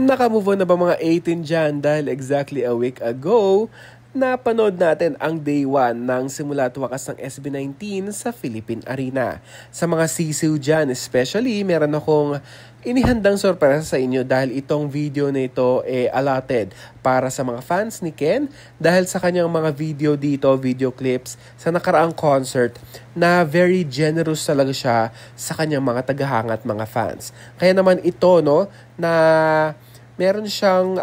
Naka-move on na ba mga 18 dyan? Dahil exactly a week ago, napanood natin ang day 1 ng simula at wakas ng SB19 sa Philippine Arena. Sa mga sisiw dyan, especially, meron akong inihandang sorpresa sa inyo dahil itong video na ito allotted para sa mga fans ni Ken dahil sa kanyang mga video dito, video clips sa nakaraang concert na very generous talaga siya sa kanyang mga tagahanga at mga fans. Kaya naman ito, no, na meron siyang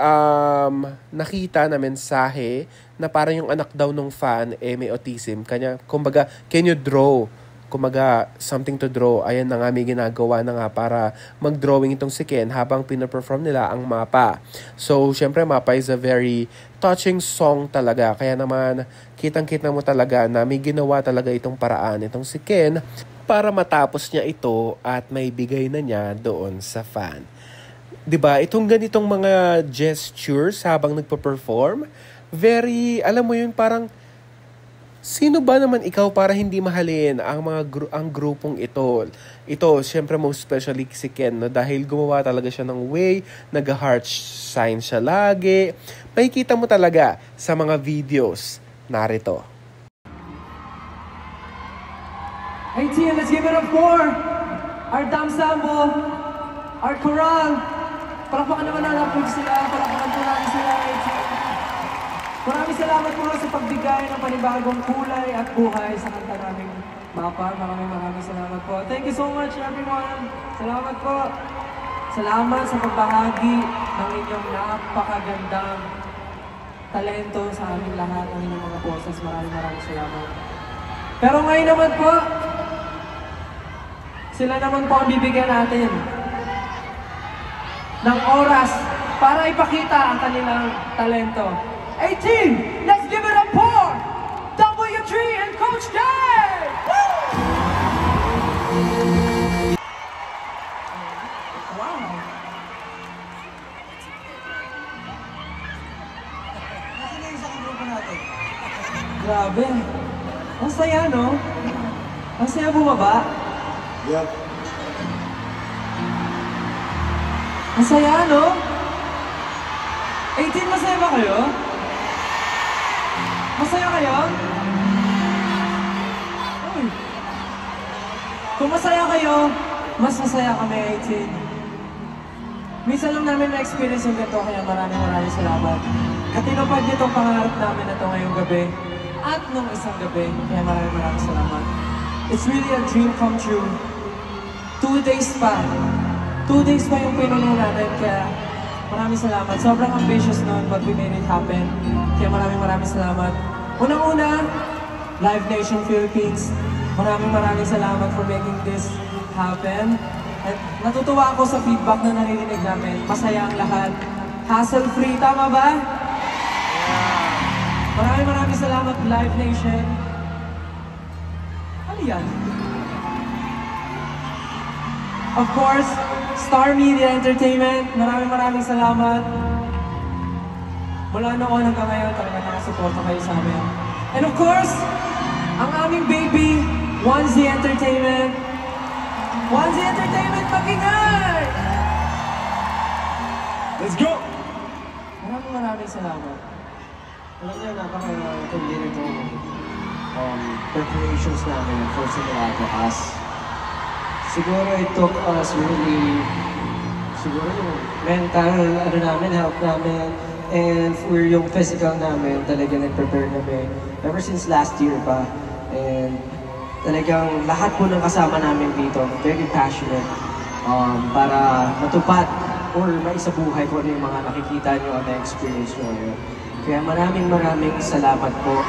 nakita na mensahe na parang yung anak daw ng fan may autism. Kanya, kumbaga, can you draw? Kumbaga, something to draw. Ayan na nga, may ginagawa na nga para mag-drawing itong si Ken habang pinaperform nila ang Mapa. So, syempre, Mapa is a very touching song talaga. Kaya naman, kitang-kita mo talaga na may ginawa talaga itong paraan itong si Ken para matapos niya ito at may bigay na niya doon sa fan. 'Di ba? Itong ganitong mga gestures habang nagpo-perform, very, alam mo yun, parang sino ba naman ikaw para hindi mahalin ang ang grupong ito? Ito, syempre most especially si Ken, no? Dahil gumawa talaga siya ng way, nag-heart sign siya lagi. Makikita mo talaga sa mga videos. Narito. Hey team, let's give it up for our ensemble, our choral. Palakpakan naman natin sila, palakpakan po natin sila. Maraming salamat po sa pagbigay ng panibagong kulay at buhay sa kanta naming Mapa. Maraming salamat po. Thank you so much everyone. Salamat po. Salamat sa pagbahagi ng inyong napakagandang talento sa aming lahat, ng inyong mga boses. Maraming salamat. Pero ngayon naman po, sila naman po ang bibigyan natin ng oras para ipakita ang kanilang talento. Hey team, let's give it up for W3 and Coach Dave! Woo! Wow! Nasaan na yung isang grupo natin? Grabe! Ang saya, no? Ang saya bumaba? Yep. Ang saya, no? 18, masaya ba kayo? Masaya kayo? Uy. Kung masaya kayo, mas masaya kami, 18. Minsan lang namin na-experience yung ganito, kaya maraming salamat. Katinupad niyo itong pangarap namin na ito ngayong gabi at nung isang gabi, kaya maraming salamat. It's really a dream come true. 2 days pa. 2 days pa yung pinuno natin, kaya maraming salamat. Sobrang ambitious nun, but we made it happen. Kaya maraming salamat. Unang-una, Live Nation Philippines. Maraming salamat for making this happen. At natutuwa ako sa feedback na naririnig namin. Masaya ang lahat. Hassle-free, tama ba? Yeah. Maraming salamat, Live Nation. Ano yan? Of course, Star Media Entertainment, maraming salamat. Mula noon hanggang ngayon, talaga nakasuporta kayo sa amin. And of course, ang aming baby, Onesie Entertainment. Onesie Entertainment, pakinggan! Let's go! Maraming salamat. Alam niyo, napaka-tuloy nitong preparations namin for simula at wakas. Siguro it took us really, siguro yung mental help namin, and for yung physical namin, talaga nag-prepare kami ever since last year pa. And talagang lahat po ng kasama namin dito, very passionate para matupad or maisabuhay ko ano yung mga nakikita nyo at na-experience nyo ngayon. Kaya maraming salamat po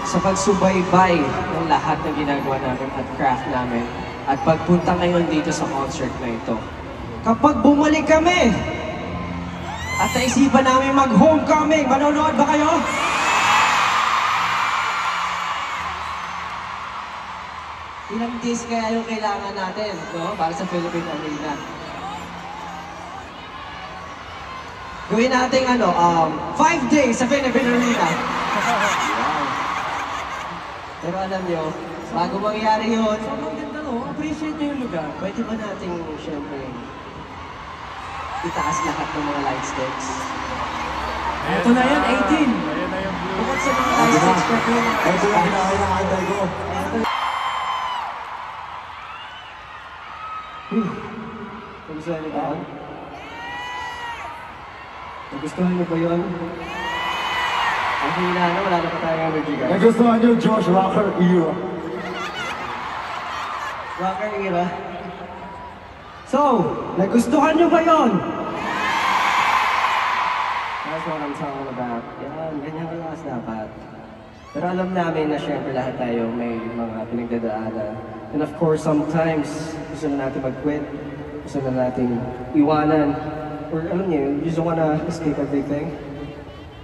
sa pagsubaybay ng lahat ng ginagawa namin at craft namin. At pagpunta ngayon dito sa concert na ito. Kapag bumalik kami, at naisipan namin mag-homecoming, manonood ba kayo? Ilang days kaya yung kailangan natin, no? Para sa Philippine Arena. Gawin natin 5 days sa Philippine Arena. Wow. Pero alam nyo, bago mangyari yun, Sobrang ganda, no? Appreciate nyo yung lugar. pwede ba natin, syempre, itaas lahat ng mga light sticks. Ito na yan, 18. Bukod sa mga light sticks, pwede yung mga Ito yung kinakailangan ko. Nagustuhan niyo ba yun? Nagustuhan niyo ba yun? Ang hina na, wala na pa tayong energy, guys. Nagustuhan yung Josh Rocker era. Rocker era. So, nagustuhan niyo ba yun? That's what I'm talking about. Yan, ganyan kalakas dapat. Pero alam namin na syempre lahat tayo may mga pinagdadaanan. And of course, sometimes gusto na natin mag-quit. Gusto na natin iwanan. Or alam niyo, you just wanna escape everything.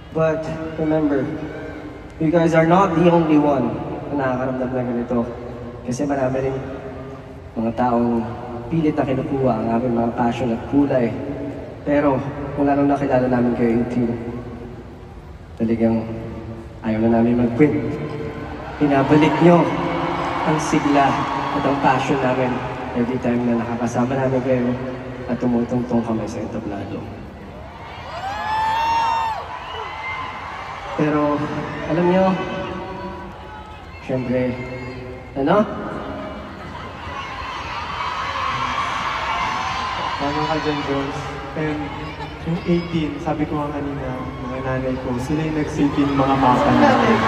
But remember, you guys are not the only one na nakakaramdam na ganito. Kasi marami rin mga taong pilit na kinukuha ang aming mga passion at kulay. Pero kung anong nakilala namin kayo 18, talagang ayaw na namin mag-quit. Pinabalik nyo ang sigla at ang passion namin every time na nakakasama namin kayo at tumutungtong kami sa entablado. Pero, alam nyo, syempre, ano? Tama ka dyan, Jones. And yung 18, sabi ko nga kanina, mga nanay ko, sila yung nagsilbing mga mapa natin.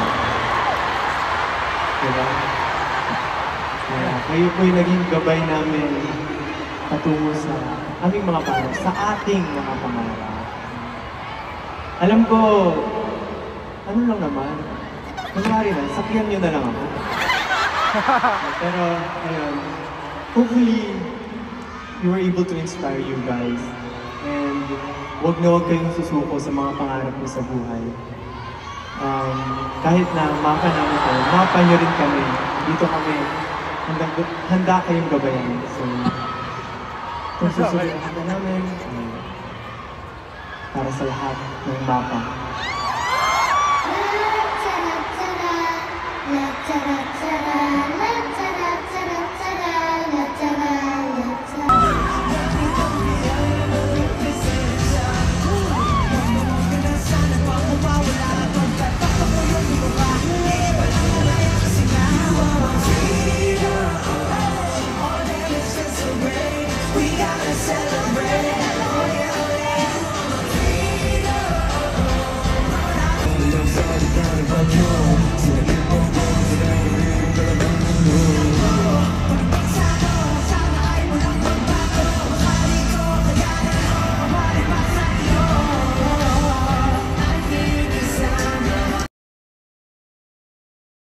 Diba? Kaya kayo po yung naging gabay namin patungo sa aming mga pangarap, sa ating mga pangarap. Alam ko, ano lang naman, kunwari na, sakyan nyo na lang ako. Pero, ayun, hopefully, you were able to inspire you guys. And wag na wag kayong susuko sa mga pangarap niyo sa buhay. Kahit na mapa namin kayo, mapa nyo rin kami. Dito kami, handa kayong gabayan. So, kung susunod na namin, para sa lahat ng mapa. La, tara, tara, la, tara,